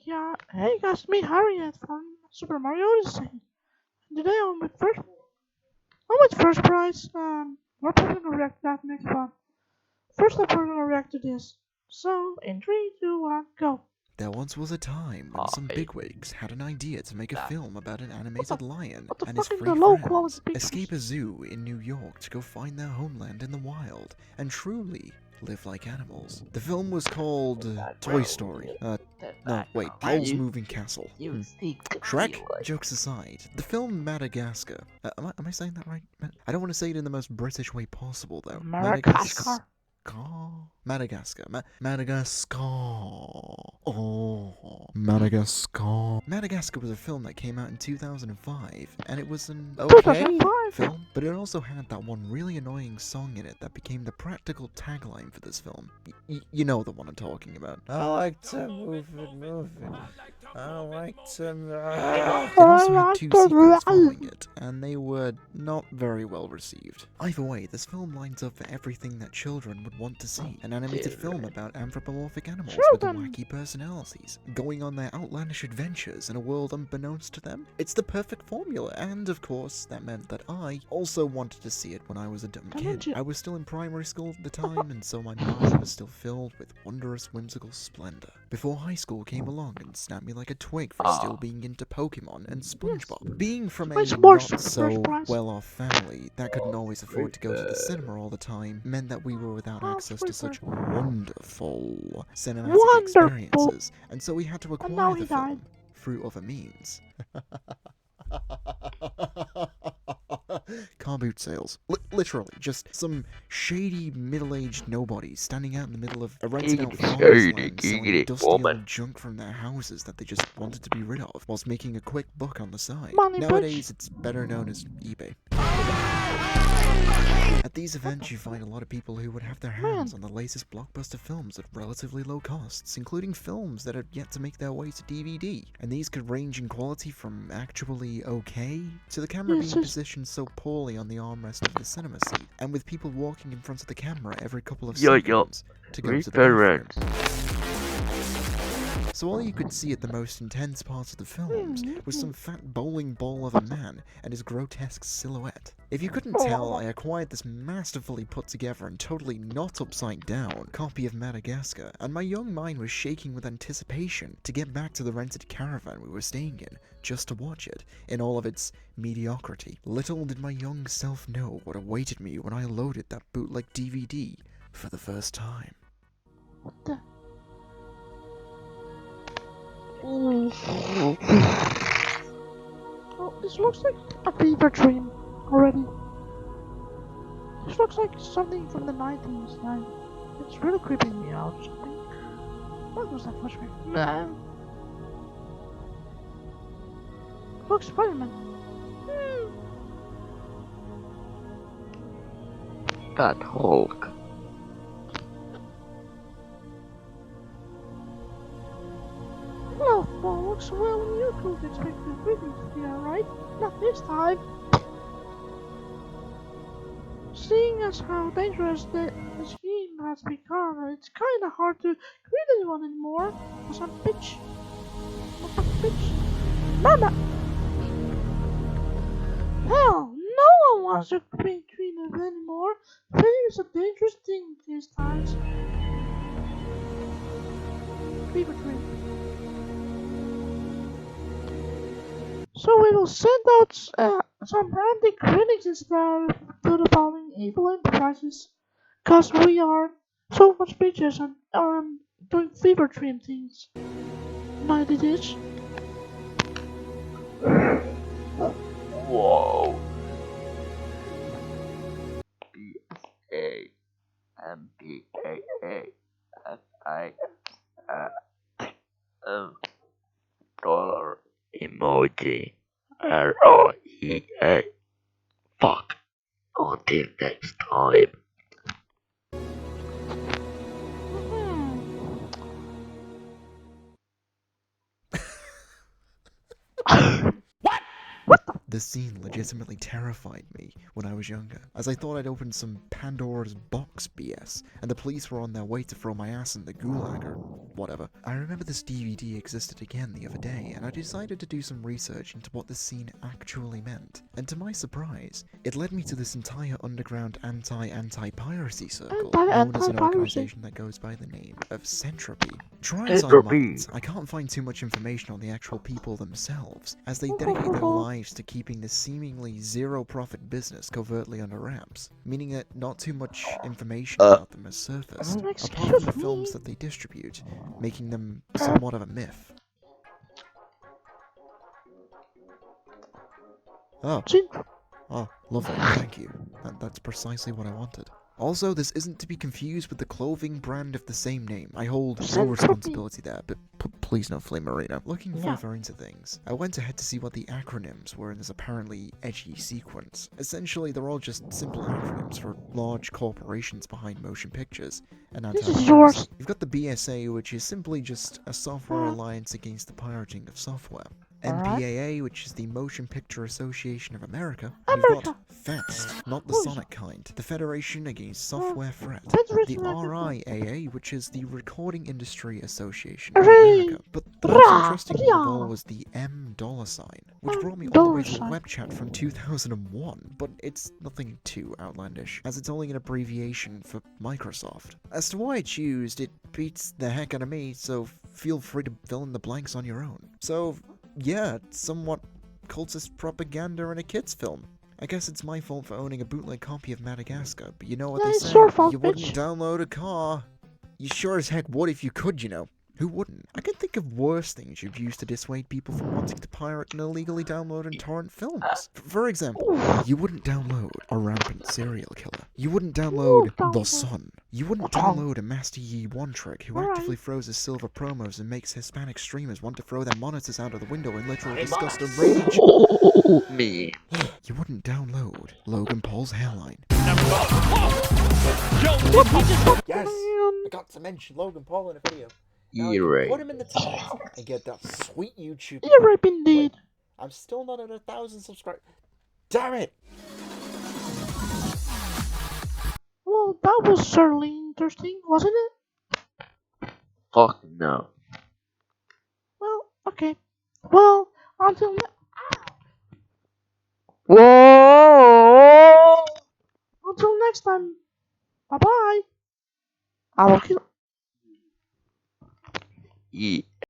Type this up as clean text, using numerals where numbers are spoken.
Yeah, hey guys, me Harriet from Super Mario Odyssey. Today I'm with first prize. We're probably gonna react to that next one. First up, we're gonna react to this. So, in three, two, one, go. There once was a time when some I bigwigs had an idea to make a that. film about an What the, animated lion what the and his fucking the three low quality friends pictures? escape a zoo in New York to go find their homeland in the wild and truly live like animals. The film was called Toy Story. No, wait, Howl's Moving Castle. You speak the Shrek? real life. Jokes aside, the film Madagascar. Am I saying that right? I don't want to say it in the most British way possible, though. Madagascar. Madagascar. Madagascar. Oh, Madagascar. Madagascar was a film that came out in 2005, and it was an okay 2005. film, but it also had that one really annoying song in it that became the practical tagline for this film. You know the one I'm talking about. I like to move it. I like to... It also had two sequels following it, and they were not very well received. Either way, this film lines up for everything that children would want to see. An animated film about anthropomorphic animals with wacky personalities, going on their outlandish adventures in a world unbeknownst to them. It's the perfect formula, and of course, that meant that I also wanted to see it when I was a dumb kid. I was still in primary school at the time, and so my mind was still filled with wondrous, whimsical splendor. Before high school came along and snapped me like a twig for still being into Pokemon and SpongeBob. Being from a not so well-off family that couldn't always afford to go to the cinema all the time meant that we were without access to such wonderful cinematic experiences, and so we had to acquire the film through other means. Car boot sales. Literally, just some shady middle-aged nobodies standing out in the middle of a rented-out farmers land selling dusty old junk from their houses that they just wanted to be rid of, whilst making a quick buck on the side. Nowadays, it's better known as eBay. At these events, you find a lot of people who would have their hands on the latest blockbuster films at relatively low costs, including films that are yet to make their way to DVD. And these could range in quality from actually okay to the camera being positioned so poorly on the armrest of the cinema seat, and with people walking in front of the camera every couple of seconds to go to the bathroom. So all you could see at the most intense parts of the films was some fat bowling ball of a man and his grotesque silhouette. If you couldn't tell, I acquired this masterfully put together and totally not upside down copy of Madagascar, and my young mind was shaking with anticipation to get back to the rented caravan we were staying in, just to watch it, in all of its mediocrity. Little did my young self know what awaited me when I loaded that bootleg DVD for the first time. What the? Oh, this looks like a fever dream already. This looks like something from the 90s, like, it's really creeping me out or something. What was that first one? Look, Spider-Man. That Hulk. Well, folks, well, you could expect the greetings here, right? Not this time. Seeing as how dangerous the scheme has become, it's kinda hard to greet anyone anymore. Cause I'm bitch. What the bitch? Mama! Hell, no one wants to be treated anymore. Fear is a dangerous thing these times. Fever dream. So we will send out some anti-critics instead to the following evil enterprises, cause we are so much bitches and doing fever dream things. Mighty ditch. Whoa. Dollar emoji. ROEA. Fuck. Until next time. The scene legitimately terrified me when I was younger, as I thought I'd opened some Pandora's box BS, and the police were on their way to throw my ass in the gulag or whatever. I remember this DVD existed again the other day, and I decided to do some research into what this scene actually meant. And to my surprise, it led me to this entire underground anti-piracy circle, known as an Anti-piracy. organization that goes by the name of Centropy. Try as I Entropy. might, I can't find too much information on the actual people themselves, as they dedicate their lives to keeping this seemingly zero-profit business covertly under wraps, meaning that not too much information about them has surfaced, apart from Excuse the films me. that they distribute, making them somewhat of a myth. Oh, oh, lovely, thank you. That's precisely what I wanted. Also, this isn't to be confused with the clothing brand of the same name. I hold no Centropy. responsibility there, but please no flame Marina. Looking Yeah. further into things, I went ahead to see what the acronyms were in this apparently edgy sequence. Essentially, they're all just simple acronyms for large corporations behind motion pictures and This is anti-piracy. yours. You've got the BSA, which is simply just a software alliance against the pirating of software. Alright. MPAA, which is the Motion Picture Association of America. You've got FAST, not the Sonic kind, the Federation Against Software Threat. The RIAA, which is the Recording Industry Association of America. But the most interesting one of all was the $, which brought me all the way to a web chat from 2001, but it's nothing too outlandish, as it's only an abbreviation for Microsoft. As to why I choose, it beats the heck out of me, so feel free to fill in the blanks on your own. So, yeah, somewhat cultist propaganda in a kid's film. I guess it's my fault for owning a bootleg copy of Madagascar, but you know what Yeah, they it's say, your fault, you wouldn't bitch. download a car. You sure as heck would if you could, you know. Who wouldn't? I can think of worse things you've used to dissuade people from wanting to pirate and illegally download and torrent films. For example, you wouldn't download a rampant serial killer. You wouldn't download The Sun. You wouldn't download a Master Yi one-trick who actively froze silver promos and makes Hispanic streamers want to throw their monitors out of the window in literal disgust and rage. Me. You wouldn't download Logan Paul's hairline. Yes! I got to mention Logan Paul in a video. Now I can E-Ray. put him in the tags and get that sweet YouTube. You're rape indeed. Wait, I'm still not at 1,000 subscribers. Damn it! Well, that was certainly interesting, wasn't it? Fuck no. Well, okay. Well, until Whoa! until next time. Bye bye. I will kill. E.